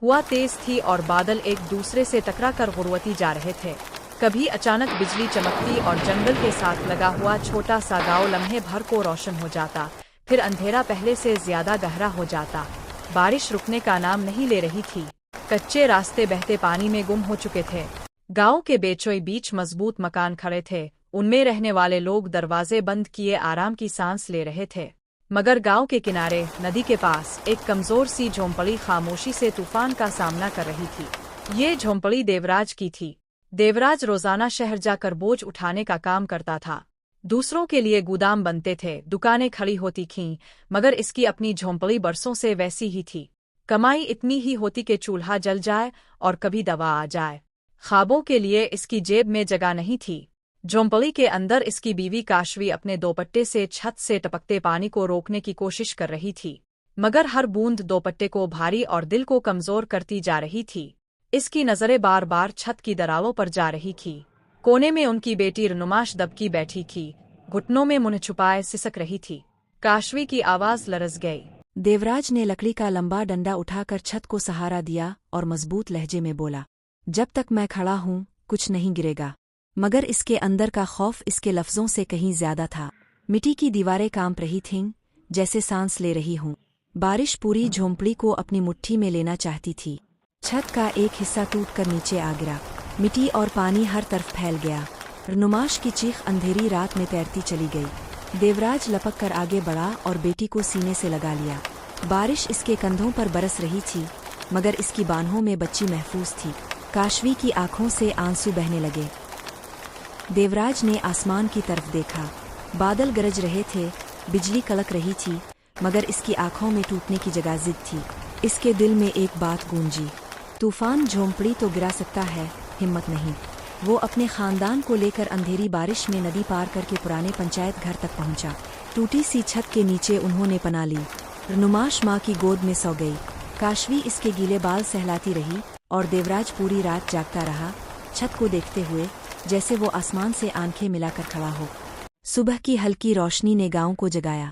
हवा तेज थी और बादल एक दूसरे से टकरा कर गुरवती जा रहे थे। कभी अचानक बिजली चमकती और जंगल के साथ लगा हुआ छोटा सा गांव लम्हे भर को रोशन हो जाता, फिर अंधेरा पहले से ज्यादा गहरा हो जाता। बारिश रुकने का नाम नहीं ले रही थी। कच्चे रास्ते बहते पानी में गुम हो चुके थे। गांव के बीचों बीच मजबूत मकान खड़े थे, उनमें रहने वाले लोग दरवाजे बंद किए आराम की सांस ले रहे थे। मगर गांव के किनारे नदी के पास एक कमजोर सी झोंपड़ी खामोशी से तूफान का सामना कर रही थी। ये झोंपड़ी देवराज की थी। देवराज रोजाना शहर जाकर बोझ उठाने का काम करता था। दूसरों के लिए गोदाम बनते थे, दुकानें खड़ी होती थीं, मगर इसकी अपनी झोंपड़ी बरसों से वैसी ही थी। कमाई इतनी ही होती कि चूल्हा जल जाए और कभी दवा आ जाए। ख्वाबों के लिए इसकी जेब में जगह नहीं थी। झोंपड़ी के अंदर इसकी बीवी काशवी अपने दोपट्टे से छत से टपकते पानी को रोकने की कोशिश कर रही थी, मगर हर बूंद दोपट्टे को भारी और दिल को कमजोर करती जा रही थी। इसकी नजरें बार बार छत की दरारों पर जा रही थी। कोने में उनकी बेटी नुमाश दबकी बैठी थी, घुटनों में मुंह छुपाए सिसक रही थी। काशवी की आवाज लरज गई। देवराज ने लकड़ी का लंबा डंडा उठाकर छत को सहारा दिया और मजबूत लहजे में बोला, जब तक मैं खड़ा हूँ कुछ नहीं गिरेगा। मगर इसके अंदर का खौफ इसके लफ्जों से कहीं ज्यादा था। मिट्टी की दीवारें कांप रही थीं, जैसे सांस ले रही हूँ। बारिश पूरी झोंपड़ी को अपनी मुट्ठी में लेना चाहती थी। छत का एक हिस्सा टूटकर नीचे आ गिरा। मिट्टी और पानी हर तरफ फैल गया। नुमाश की चीख अंधेरी रात में तैरती चली गई। देवराज लपक कर आगे बढ़ा और बेटी को सीने से लगा लिया। बारिश इसके कंधों पर बरस रही थी, मगर इसकी बाहों में बच्ची महफूज थी। काशवी की आंखों से आंसू बहने लगे। देवराज ने आसमान की तरफ देखा। बादल गरज रहे थे, बिजली कड़क रही थी, मगर इसकी आंखों में टूटने की जगह जिद थी। इसके दिल में एक बात गूंजी, तूफान झोंपड़ी तो गिरा सकता है, हिम्मत नहीं। वो अपने खानदान को लेकर अंधेरी बारिश में नदी पार करके पुराने पंचायत घर तक पहुंचा। टूटी सी छत के नीचे उन्होंने पनाह ली। नुमाश माँ की गोद में सो गई। काशवी इसके गीले बाल सहलाती रही और देवराज पूरी रात जागता रहा, छत को देखते हुए, जैसे वो आसमान से आंखें मिलाकर खड़ा हो। सुबह की हल्की रोशनी ने गांव को जगाया।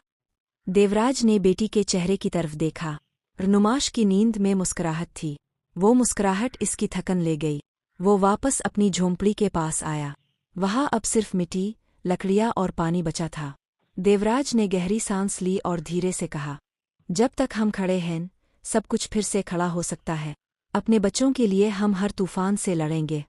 देवराज ने बेटी के चेहरे की तरफ देखा। नुमाश की नींद में मुस्कुराहट थी। वो मुस्कुराहट इसकी थकन ले गई। वो वापस अपनी झोंपड़ी के पास आया। वहां अब सिर्फ मिट्टी, लकड़ियां और पानी बचा था। देवराज ने गहरी सांस ली और धीरे से कहा, जब तक हम खड़े हैं सब कुछ फिर से खड़ा हो सकता है। अपने बच्चों के लिए हम हर तूफान से लड़ेंगे।